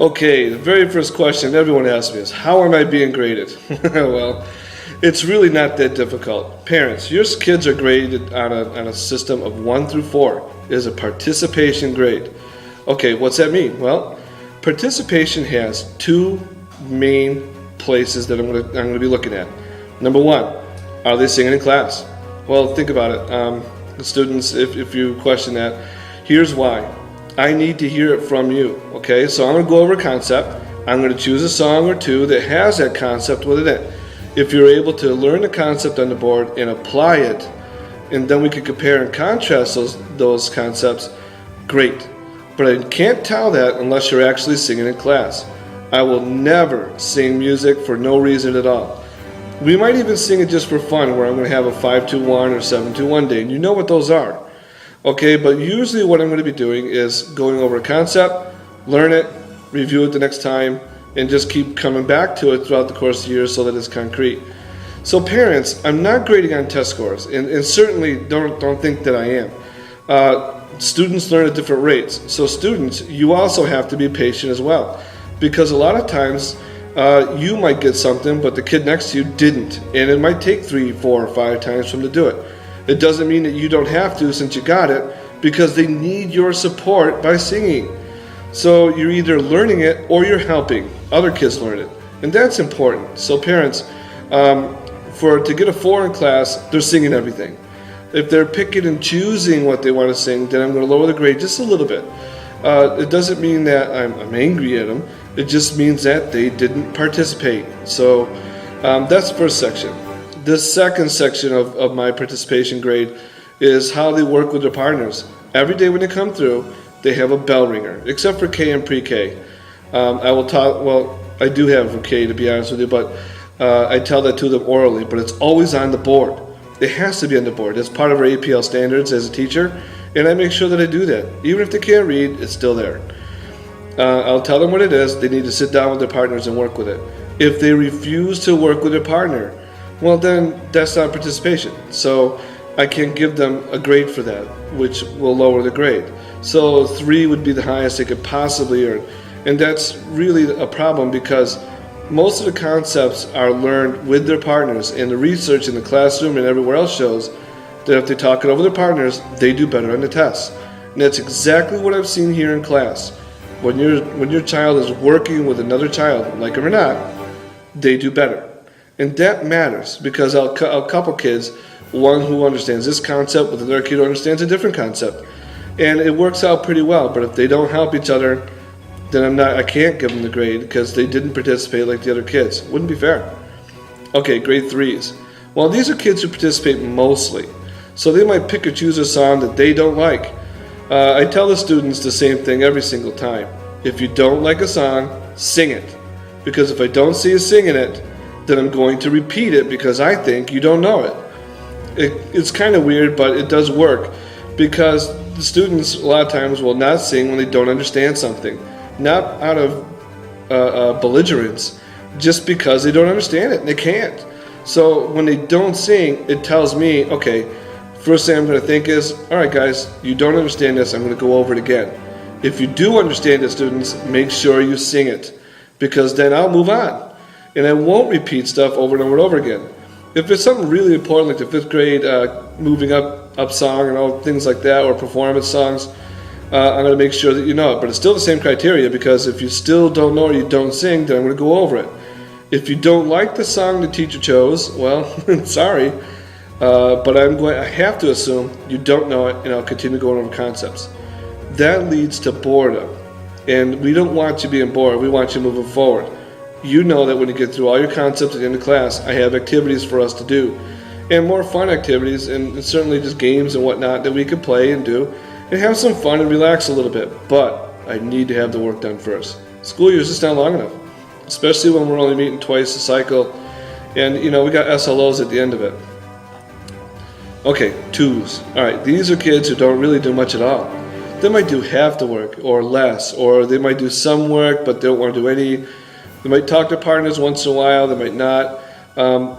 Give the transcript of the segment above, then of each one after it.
Okay, the very first question everyone asks me is, how am I being graded? Well, it's really not that difficult. Parents, your kids are graded on a system of 1 through 4. It is a participation grade. Okay, what's that mean? Well, participation has two main places that I'm going to be looking at. Number one, are they singing in class? Well, think about it. Students, if you question that, here's why. I need to hear it from you, okay? So I'm going to go over a concept. I'm going to choose a song or two that has that concept with it. If you're able to learn the concept on the board and apply it, and then we can compare and contrast those concepts, great. But I can't tell that unless you're actually singing in class. I will never sing music for no reason at all. We might even sing it just for fun, where I'm going to have a 5-2-1 or 7-2-1 day, and you know what those are. Okay, but usually what I'm going to be doing is going over a concept, learn it, review it the next time, and just keep coming back to it throughout the course of the year so that it's concrete. So parents, I'm not grading on test scores, and certainly don't think that I am. Students learn at different rates. So students, you also have to be patient as well, because a lot of times you might get something, but the kid next to you didn't, and it might take 3, 4, or 5 times for them to do it. It doesn't mean that you don't have to since you got it, because they need your support by singing. So you're either learning it or you're helping other kids learn it, and that's important. So parents, to get a 4 in class, they're singing everything. If they're picking and choosing what they want to sing, then I'm going to lower the grade just a little bit. It doesn't mean that I'm angry at them. It just means that they didn't participate. So that's the first section. The second section of my participation grade is how they work with their partners. Every day when they come through, they have a bell ringer, except for K and pre-K. I do have for K, to be honest with you, but I tell that to them orally, but it's always on the board. It has to be on the board. It's part of our APL standards as a teacher, and I make sure that I do that. Even if they can't read, it's still there. I'll tell them what it is. They need to sit down with their partners and work with it. If they refuse to work with their partner, well, then that's not participation. So I can give them a grade for that, which will lower the grade. So 3 would be the highest they could possibly earn. And that's really a problem, because most of the concepts are learned with their partners, and the research in the classroom and everywhere else shows that if they talk it over their partners, they do better on the tests. And that's exactly what I've seen here in class. When your child is working with another child, like them or not, they do better. And that matters, because I'll couple kids, one who understands this concept with another kid who understands a different concept. And it works out pretty well, but if they don't help each other, then I can't give them the grade, because they didn't participate like the other kids. Wouldn't be fair. Okay, grade 3s. Well, these are kids who participate mostly, so they might pick or choose a song that they don't like. I tell the students the same thing every single time. If you don't like a song, sing it. Because if I don't see you singing it, then I'm going to repeat it, because I think you don't know it. It's kind of weird, but it does work, because the students a lot of times will not sing when they don't understand something. Not out of belligerence, just because they don't understand it and they can't. So when they don't sing, it tells me, okay, first thing I'm going to think is, all right guys, you don't understand this, I'm going to go over it again. If you do understand it, students, make sure you sing it, because then I'll move on. And I won't repeat stuff over and over and over again. If it's something really important, like the 5th grade moving up song and all things like that, or performance songs, I'm going to make sure that you know it. But it's still the same criteria, because if you still don't know or you don't sing, then I'm going to go over it. If you don't like the song the teacher chose, well, sorry, but I have to assume you don't know it, and I'll continue going over concepts. That leads to boredom, and we don't want you being bored. We want you moving forward. You know that when you get through all your concepts at the end of class, I have activities for us to do, and more fun activities, and certainly just games and whatnot that we can play and do, and have some fun and relax a little bit. But I need to have the work done first. School year is just not long enough, especially when we're only meeting twice a cycle, and we got SLOs at the end of it. Okay, 2s. All right, these are kids who don't really do much at all. They might do half the work or less, or they might do some work but they don't want to do any. They might talk to partners once in a while, they might not.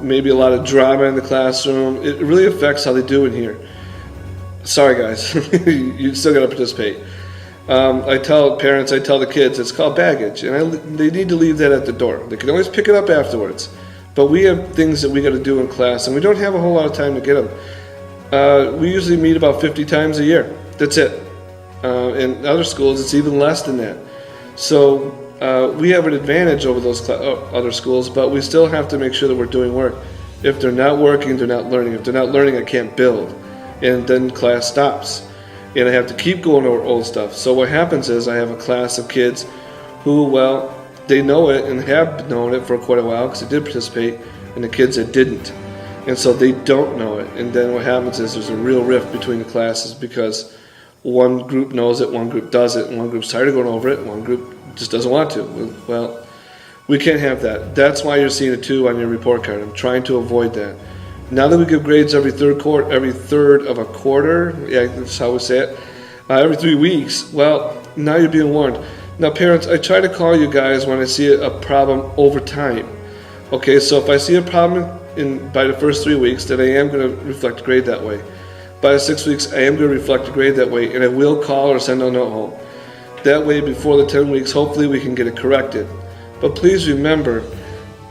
Maybe a lot of drama in the classroom. It really affects how they do in here. Sorry guys, you still got to participate. I tell parents, I tell the kids, it's called baggage, and they need to leave that at the door. They can always pick it up afterwards. But we have things that we got to do in class, and we don't have a whole lot of time to get them. We usually meet about 50 times a year. That's it. In other schools, it's even less than that. So we have an advantage over those other schools, but we still have to make sure that we're doing work. If they're not working, they're not learning. If they're not learning, I can't build. And then class stops. And I have to keep going over old stuff. So what happens is I have a class of kids who, well, they know it and have known it for quite a while because they did participate, and the kids that didn't. And so they don't know it. And then what happens is there's a real rift between the classes because one group knows it, one group doesn't, and one group's tired of going over it, and one group just doesn't want to. Well, we can't have that. That's why you're seeing a 2 on your report card. I'm trying to avoid that. Now that we give grades every third of a quarter, yeah, that's how we say it, every 3 weeks, well, now you're being warned. Now, parents, I try to call you guys when I see a problem over time. Okay, so if I see a problem by the first 3 weeks, then I am going to reflect a grade that way. By the 6 weeks, I am going to reflect a grade that way, and I will call or send a note home. That way, before the 10 weeks, hopefully we can get it corrected. But please remember,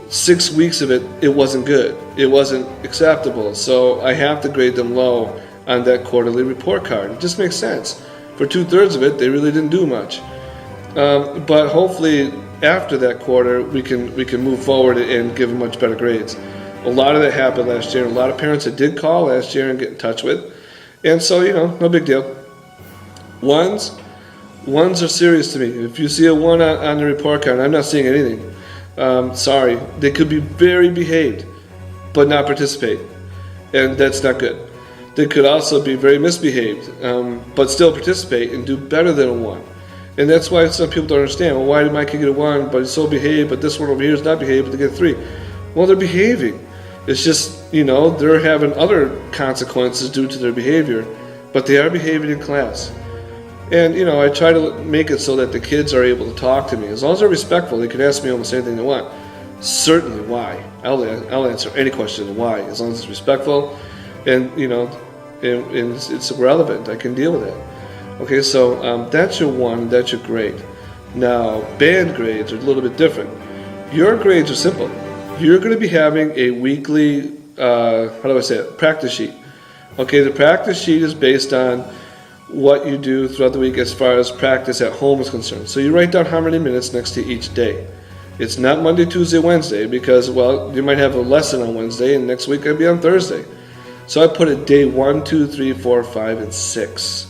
6 weeks of it, it wasn't good. It wasn't acceptable. So I have to grade them low on that quarterly report card. It just makes sense. For 2/3 of it, they really didn't do much. But hopefully, after that quarter, we can move forward and give them much better grades. A lot of that happened last year. A lot of parents that did call last year and get in touch with. And so, no big deal. Ones are serious to me. If you see a 1 on the report card, I'm not seeing anything. Sorry. They could be very behaved, but not participate. And that's not good. They could also be very misbehaved, but still participate and do better than a 1. And that's why some people don't understand. Well, why did my kid get a 1, but he's so behaved, but this one over here is not behaved, but they get a 3? Well, they're behaving. It's just, they're having other consequences due to their behavior, but they are behaving in class. And, I try to make it so that the kids are able to talk to me. As long as they're respectful, they can ask me almost anything they want. Certainly, why? I'll answer any question, why, as long as it's respectful and, and it's relevant. I can deal with it. Okay, so that's your 1, that's your grade. Now, band grades are a little bit different. Your grades are simple. You're going to be having a weekly, practice sheet. Okay, the practice sheet is based on what you do throughout the week as far as practice at home is concerned. So you write down how many minutes next to each day. It's not Monday, Tuesday, Wednesday because, well, you might have a lesson on Wednesday and next week it'll be on Thursday. So I put it day 1, 2, 3, 4, 5, and 6.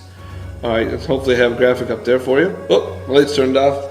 All right, hopefully I have a graphic up there for you. Oh, the lights turned off.